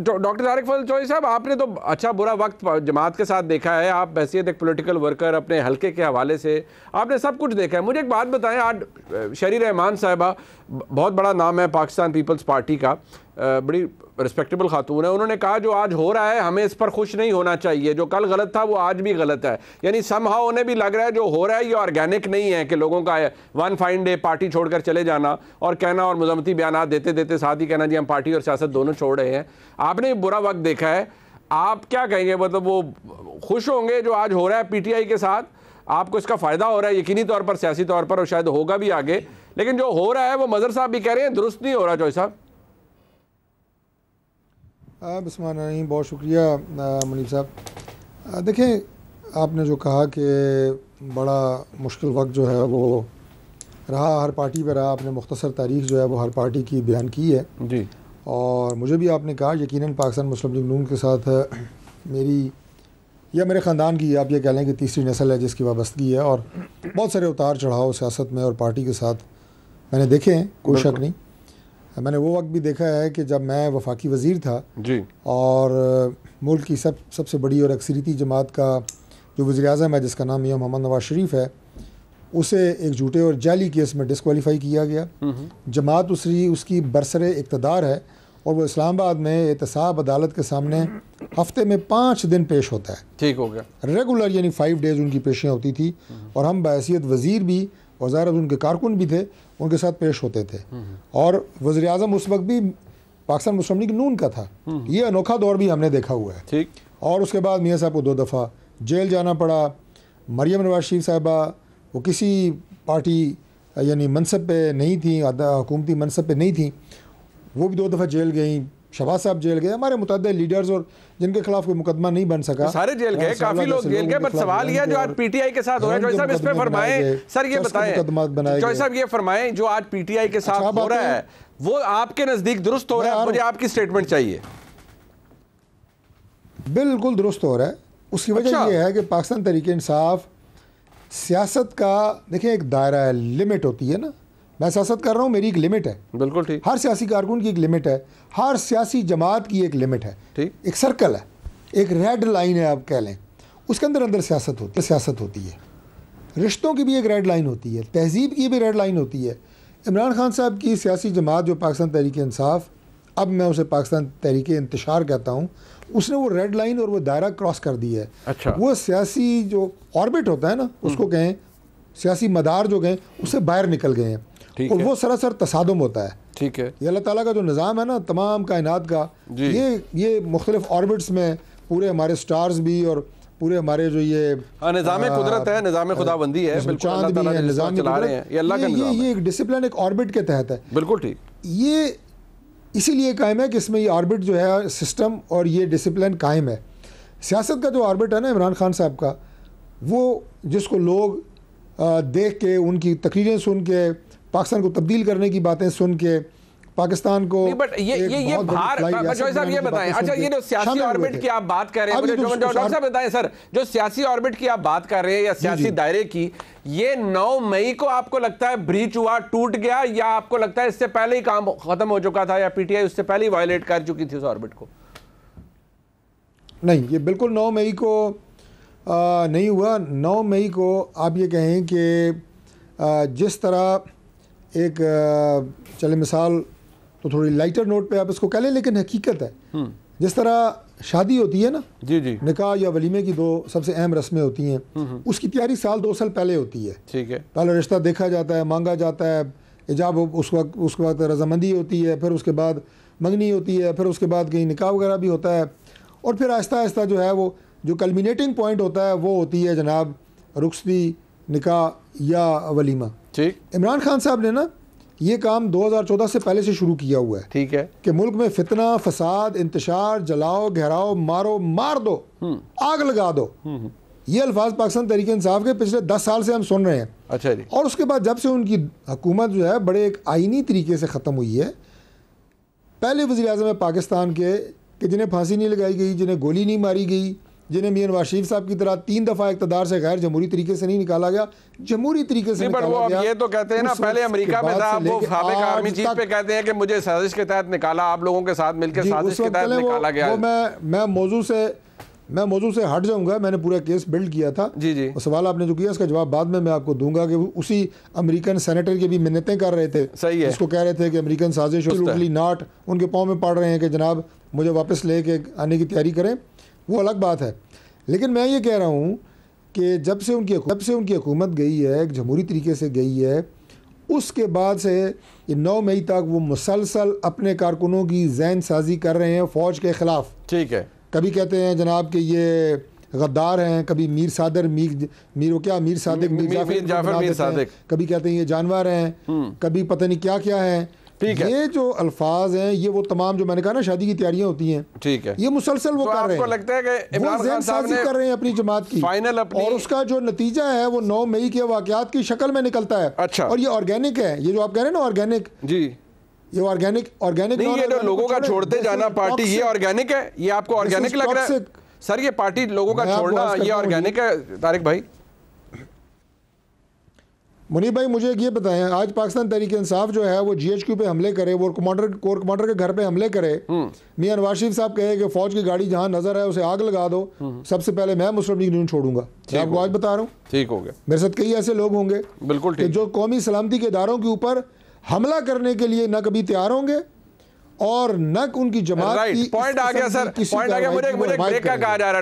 Doctor Tariq फजल चौधरी साहब, आपने तो अच्छा बुरा वक्त जमात के साथ देखा है, आप हैसियत एक पॉलिटिकल वर्कर अपने हल्के के हवाले से आपने सब कुछ देखा है। मुझे एक बात बताएं, आज शरी रहमान साहिबा बहुत बड़ा नाम है पाकिस्तान पीपल्स पार्टी का, बड़ी रिस्पेक्टेबल खातून है, उन्होंने कहा जो आज हो रहा है हमें इस पर खुश नहीं होना चाहिए, जो कल गलत था वो आज भी गलत है। यानी समहाउ उन्हें भी लग रहा है जो हो रहा है ये ऑर्गेनिक नहीं है कि लोगों का वन फाइन डे पार्टी छोड़कर चले जाना और कहना और मजम्मती बयान देते देते साथ ही कहना जी हम पार्टी और सियासत दोनों छोड़ रहे हैं। आपने बुरा वक्त देखा है, आप क्या कहेंगे? मतलब वो खुश होंगे जो आज हो रहा है पीटीआई के साथ, आपको इसका फ़ायदा हो रहा है यकीनी तौर पर, सियासी तौर पर, और शायद होगा भी आगे, लेकिन जो हो रहा है वो मज़हर साहब भी कह रहे हैं दुरुस्त नहीं हो रहा। चौधरी साहब बिस्मिल्लाह नहीं, बहुत शुक्रिया मुनीब साहब। देखें, आपने जो कहा कि बड़ा मुश्किल वक्त जो है वो रहा, हर पार्टी पर रहा, आपने मुख्तसर तारीख जो है वो हर पार्टी की बयान की है जी, और मुझे भी आपने कहा यकीनन पाकिस्तान मुस्लिम लीग नून के साथ मेरी या मेरे ख़ानदान की, आप ये कह लें कि तीसरी नस्ल है जिसकी वाबस्तगी है, और बहुत सारे उतार चढ़ाव सियासत में और पार्टी के साथ मैंने देखे हैं, कोई शक नहीं। मैंने वो वक्त भी देखा है कि जब मैं वफाकी वज़ीर था जी, और मुल्क की सबसे बड़ी और अक्सरियती जमात का जो वज़ीर आज़म है जिसका नाम मियां मोहम्मद नवाज शरीफ है, उसे एक झूठे और जाली केस में डिस्क्वालीफाई किया गया। जमात उसकी बरसरे इक़्तिदार है और वो इस्लामाबाद में एहतसाब अदालत के सामने हफ्ते में 5 दिन पेश होता है। ठीक हो गया, रेगुलर, यानी 5 डेज़ उनकी पेशियाँ होती थी और हम बहैसियत वज़ीर भी, वज़ारत उनके कारकुन भी थे, उनके साथ पेश होते थे। और वज़ीर आज़म उस वक्त भी पाकिस्तान मुस्लिम लीग नून का था। ये अनोखा दौर भी हमने देखा हुआ है। ठीक। और उसके बाद मियाँ साहब को 2 दफ़ा जेल जाना पड़ा। मरियम नवाज शरीफ साहिबा वो किसी पार्टी यानी मनसब पे नहीं थी, हुकूमती मनसब पे नहीं थी, वो भी 2 दफ़ा जेल गई। शहबाज साहब जेल गए, हमारे मुतअद्दिद लीडर्स और जिनके खिलाफ कोई मुकदमा नहीं बन सका सारे जेल गए, काफी लोग जेल गए। बट सवाल यह जो आज पीटीआई के साथ हो रहा है, चौधरी साहब इस पे फरमाएं सर, ये बताएं चौधरी साहब, ये फरमाएं जो आज पीटीआई के साथ हो रहा है वो आपके नजदीक दुरुस्त हो रहा है? मुझे आपकी स्टेटमेंट चाहिए। बिल्कुल दुरुस्त हो रहा है। उसकी वजह यह है कि पाकिस्तान तहरीक इंसाफ सियासत का, देखिए एक दायरा है, लिमिट होती है ना। मैं सियासत कर रहा हूँ, मेरी एक लिमिट है। बिल्कुल ठीक। हर सियासी कारकुन की एक लिमिट है, हर सियासी जमात की एक लिमिट है, ठीक। एक सर्कल है, एक रेड लाइन है आप कह लें, उसके अंदर सियासत होती है। रिश्तों की भी एक रेड लाइन होती है, तहजीब की भी रेड लाइन होती है। इमरान खान साहब की सियासी जमात जो पाकिस्तान तहरीक इंसाफ, अब मैं उसे पाकिस्तान तहरीक इंतशार कहता हूँ, उसने वो रेड लाइन और वो दायरा क्रॉस कर दी है। अच्छा। वो सियासी जो ऑर्बिट होता है ना, उसको कहें, सियासी मदार जो कहें, उससे बाहर निकल गए हैं और वो सरासर तसादुम होता है। ठीक है। ये अल्लाह ताला का जो निज़ाम है ना तमाम कायनात का, ये मुख्तलिफ ऑर्बिट्स में पूरे हमारे स्टार्स भी और पूरे हमारे जो ये निज़ाम कुदरत है, निज़ाम खुदाबंदी है, चांद भी है, निज़ाम चला रहे हैं, ये एक डिसिप्लिन, एक ऑर्बिट के तहत है। बिल्कुल ठीक। ये इसीलिए कायम है कि इसमें ये ऑर्बिट जो है, सिस्टम और ये डिसिप्लिन कायम है। सियासत का जो ऑर्बिट है ना इमरान खान साहब का, वो जिसको लोग देख के, उनकी तकरीरें सुन के, पाकिस्तान को तब्दील करने की बातें सुन के, पाकिस्तान को बट ये बाहर साहब ये बताएं, अच्छा ये जो सियासी ऑर्बिट की आप बात कर रहे हैं, डॉक्टर साहब बताएं सर, जो सियासी ऑर्बिट की आप बात कर रहे हैं या सियासी दायरे की, ये 9 मई को आपको लगता है ब्रीच हुआ, टूट गया, या आपको लगता है इससे पहले ही काम खत्म हो चुका था, या पीटीआई उससे पहले ही वायलेट कर चुकी थी उस ऑर्बिट को? नहीं, ये बिल्कुल 9 मई को नहीं हुआ। 9 मई को आप ये कहें कि जिस तरह एक चले मिसाल तो थोड़ी लाइटर नोट पे आप इसको कह लें, लेकिन हकीकत है जिस तरह शादी होती है ना, जी जी, निकाह या वलीमे की 2 सबसे अहम रस्में होती हैं, उसकी तैयारी 2 साल पहले होती है। ठीक है। पहले रिश्ता देखा जाता है, मांगा जाता है, इजाब उस वक्त रजामंदी होती है, फिर उसके बाद मंगनी होती है, फिर उसके बाद कहीं निकाह वगैरह भी होता है, और फिर आहिस्ता आहिस्ता जो है वो जो कल्मिनेटिंग पॉइंट होता है वो होती है जनाब रुखसती, निकाह या वलीमा। ठीक। इमरान खान साहब ने ना ये काम 2014 से पहले से शुरू किया हुआ है। ठीक है। कि मुल्क में फितना, फसाद, इंतशार, जलाओ, घेराओ, मारो, मार दो, आग लगा दो, ये अल्फाज पाकिस्तान तहरीक इंसाफ के पिछले 10 साल से हम सुन रहे हैं। अच्छा जी। और उसके बाद जब से उनकी हुकूमत जो है बड़े एक आईनी तरीके से ख़त्म हुई है, पहले वज़ीर आज़म है पाकिस्तान के कि जिन्हें फांसी नहीं लगाई गई, जिन्हें गोली नहीं मारी गई, जिन्हें मियां नवाज शरीफ साहब की तरह 3 दफ़ा इक़्तिदार से गैर जमहूरी तरीके से नहीं निकाला गया, जमहूरी तरीके से निकाला गया। ये तो कहते हैं ना, पहले अमेरिका में था, वो साबिक आर्मी चीफ पे कहते हैं कि मुझे साजिश के तहत निकाला, आप लोगों के साथ मिलकर साजिश के तहत निकाला गया। मैं मौजू से हट जाऊंगा, मैंने पूरा केस बिल्ड किया था। जी जी, और सवाल आपने जो किया उसका जवाब बाद में मैं आपको दूंगा कि उसी अमेरिकन सेनेटर की भी मिन्नतें कर रहे थे। सही है, उसको कह रहे थे कि अमेरिकन साजिश नॉट, उनके पाँव में पड़ रहे हैं कि जनाब मुझे वापस लेके आने की तैयारी करें, वो अलग बात है। लेकिन मैं ये कह रहा हूँ कि जब से उनकी हुकूमत गई है, एक जमहूरी तरीके से गई है, उसके बाद से 9 मई तक वो मुसलसल अपने कारकुनों की जहन साजी कर रहे हैं फ़ौज के ख़िलाफ़। ठीक है, कभी कहते हैं जनाब कि ये गद्दार हैं, कभी मीर सादिक, कभी कहते हैं ये जानवर हैं, कभी पता नहीं क्या क्या है। ये जो अल्फाज हैं, ये वो तमाम जो मैंने कहा ना शादी की तैयारियां होती हैं, ठीक है, ये मुसलसल वो कर रहे हैं। लगता है कि इमरान खान साहब ने कर रहे हैं अपनी जमात की फाइनल और उसका जो नतीजा है वो 9 मई के वाकयात की शक्ल में निकलता है। अच्छा, और ये ऑर्गेनिक है, ये जो आप कह रहे हैं ना ऑर्गेनिक, जी ये ऑर्गेनिक नहीं, ये जो लोगों का छोड़ते जाना पार्टी, ये ऑर्गेनिक है, ये आपको ऑर्गेनिक लग रहा है सर? ये पार्टी लोगों का छोड़ना ये ऑर्गेनिक है तारिक भाई? मुनीब भाई मुझे ये बताएं, आज पाकिस्तान तहरीक इंसाफ जो है वो GHQ पे हमले करे, वो कोर कमांडर के घर पे हमले करे, मियां नवाज शरीफ साहब कहे कि फौज की गाड़ी जहां नजर है उसे आग लगा दो, सबसे पहले मैं मुस्लिम लीग नून छोड़ूंगा। मैं आपको आज बता रहा हूँ, ठीक हो गया, मेरे साथ कई ऐसे लोग होंगे बिल्कुल ठीक, जो कौमी सलामती के इदारों के ऊपर हमला करने के लिए न कभी तैयार होंगे और न उनकी जमात की। पॉइंट आ गया सर, पॉइंट आ गया। मुझे ब्रेक का कहा जा रहा है।